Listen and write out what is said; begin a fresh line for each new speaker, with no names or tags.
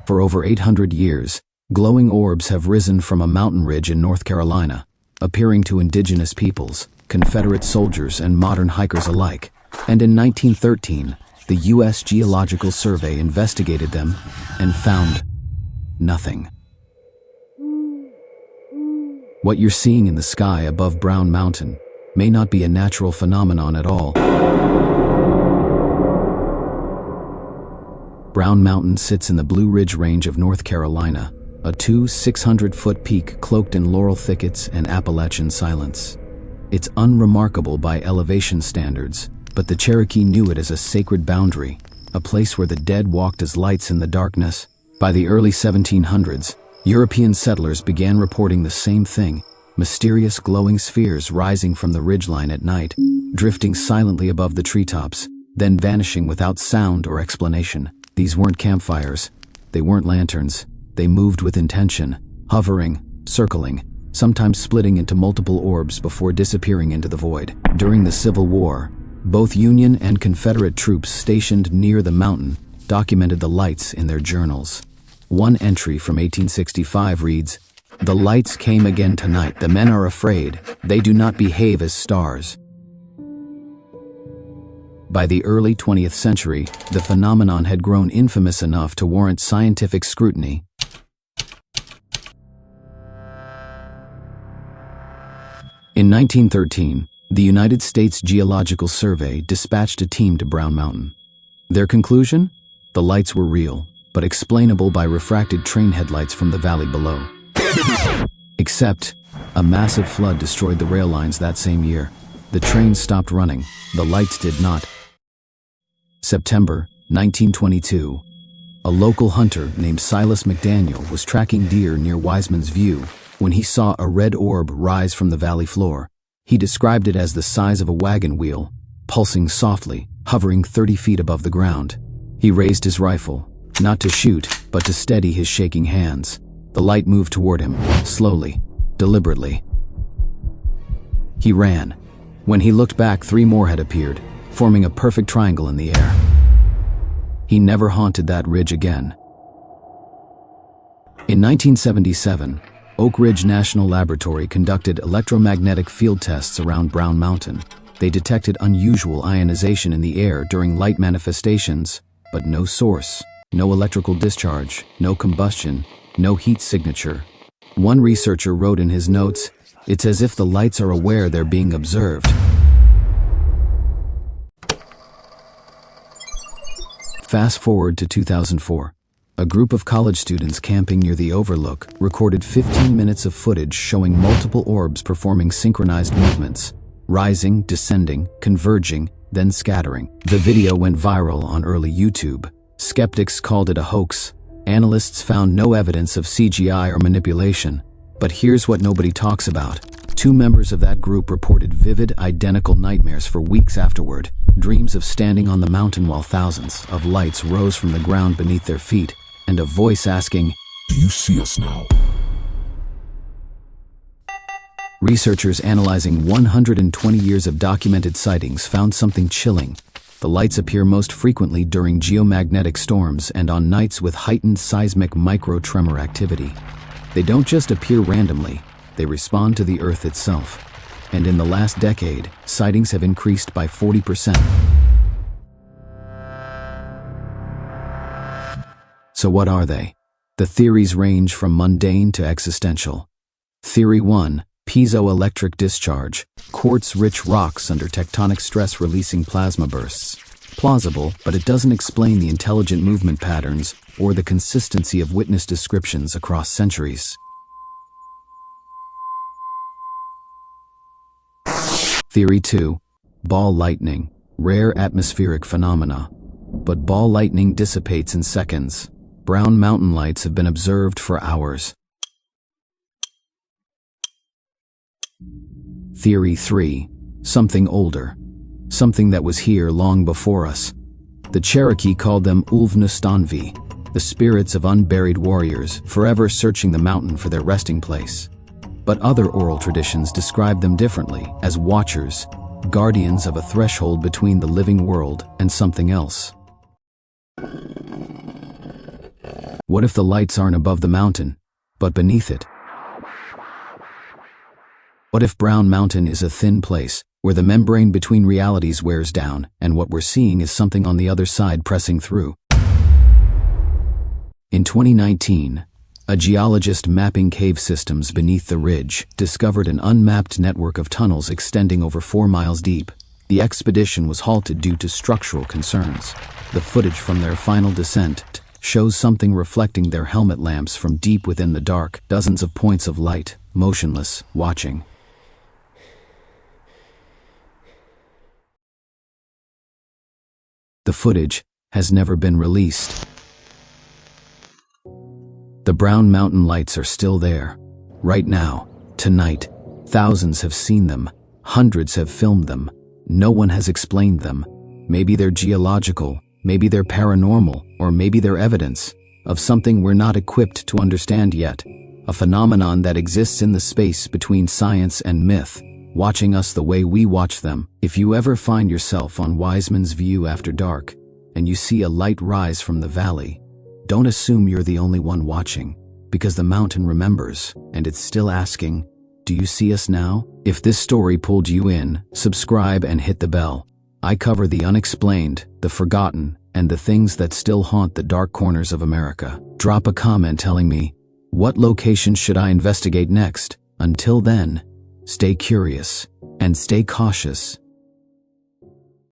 For over 800 years, glowing orbs have risen from a mountain ridge in North Carolina, appearing to indigenous peoples, Confederate soldiers, and modern hikers alike. And in 1913, the U.S. Geological Survey investigated them and found nothing. What you're seeing in the sky above Brown Mountain may not be a natural phenomenon at all. Brown Mountain sits in the Blue Ridge Range of North Carolina, a 600-foot peak cloaked in laurel thickets and Appalachian silence. It's unremarkable by elevation standards, but the Cherokee knew it as a sacred boundary, a place where the dead walked as lights in the darkness. By the early 1700s, European settlers began reporting the same thing: mysterious glowing spheres rising from the ridgeline at night, drifting silently above the treetops, then vanishing without sound or explanation. These weren't campfires, they weren't lanterns, they moved with intention, hovering, circling, sometimes splitting into multiple orbs before disappearing into the void. During the Civil War, both Union and Confederate troops stationed near the mountain documented the lights in their journals. One entry from 1865 reads, "The lights came again tonight. The men are afraid. They do not behave as stars." By the early 20th century, the phenomenon had grown infamous enough to warrant scientific scrutiny. In 1913, the United States Geological Survey dispatched a team to Brown Mountain. Their conclusion? The lights were real, but explainable by refracted train headlights from the valley below. Except, a massive flood destroyed the rail lines that same year. The trains stopped running, the lights did not. September 1922. A local hunter named Silas McDaniel was tracking deer near Wiseman's View when he saw a red orb rise from the valley floor. He described it as the size of a wagon wheel, pulsing softly, hovering 30 feet above the ground. He raised his rifle, not to shoot, but to steady his shaking hands. The light moved toward him, slowly, deliberately. He ran. When he looked back, 3 more had appeared, forming a perfect triangle in the air. He never haunted that ridge again. In 1977, Oak Ridge National Laboratory conducted electromagnetic field tests around Brown Mountain. They detected unusual ionization in the air during light manifestations, but no source, no electrical discharge, no combustion, no heat signature. One researcher wrote in his notes, "It's as if the lights are aware they're being observed." Fast forward to 2004. A group of college students camping near the Overlook recorded 15 minutes of footage showing multiple orbs performing synchronized movements, rising, descending, converging, then scattering. The video went viral on early YouTube. Skeptics called it a hoax. Analysts found no evidence of CGI or manipulation. But here's what nobody talks about. 2 members of that group reported vivid, identical nightmares for weeks afterward, dreams of standing on the mountain while thousands of lights rose from the ground beneath their feet, and a voice asking,
"Do you see us now?"
Researchers analyzing 120 years of documented sightings found something chilling. The lights appear most frequently during geomagnetic storms and on nights with heightened seismic micro-tremor activity. They don't just appear randomly, they respond to the Earth itself. And in the last decade, sightings have increased by 40%. So what are they? The theories range from mundane to existential. Theory 1, piezoelectric discharge, quartz-rich rocks under tectonic stress releasing plasma bursts. Plausible, but it doesn't explain the intelligent movement patterns or the consistency of witness descriptions across centuries. Theory 2, ball lightning, rare atmospheric phenomena. But ball lightning dissipates in seconds. Brown Mountain lights have been observed for hours. Theory 3, something older. Something that was here long before us. The Cherokee called them Ulvnustanvi, the spirits of unburied warriors forever searching the mountain for their resting place. But other oral traditions describe them differently, as watchers, guardians of a threshold between the living world and something else. What if the lights aren't above the mountain, but beneath it? What if Brown Mountain is a thin place, where the membrane between realities wears down, and what we're seeing is something on the other side pressing through? In 2019, a geologist mapping cave systems beneath the ridge discovered an unmapped network of tunnels extending over 4 miles deep. The expedition was halted due to structural concerns. The footage from their final descent shows something reflecting their helmet lamps from deep within the dark, dozens of points of light, motionless, watching. The footage has never been released. The Brown Mountain lights are still there. Right now, tonight, thousands have seen them. Hundreds have filmed them. No one has explained them. Maybe they're geological, maybe they're paranormal, or maybe they're evidence of something we're not equipped to understand yet. A phenomenon that exists in the space between science and myth, watching us the way we watch them. If you ever find yourself on Wiseman's View after dark, and you see a light rise from the valley, don't assume you're the only one watching, because the mountain remembers, and it's still asking, do you see us now? If this story pulled you in, subscribe and hit the bell. I cover the unexplained, the forgotten, and the things that still haunt the dark corners of America. Drop a comment telling me, what location should I investigate next? Until then, stay curious and stay cautious.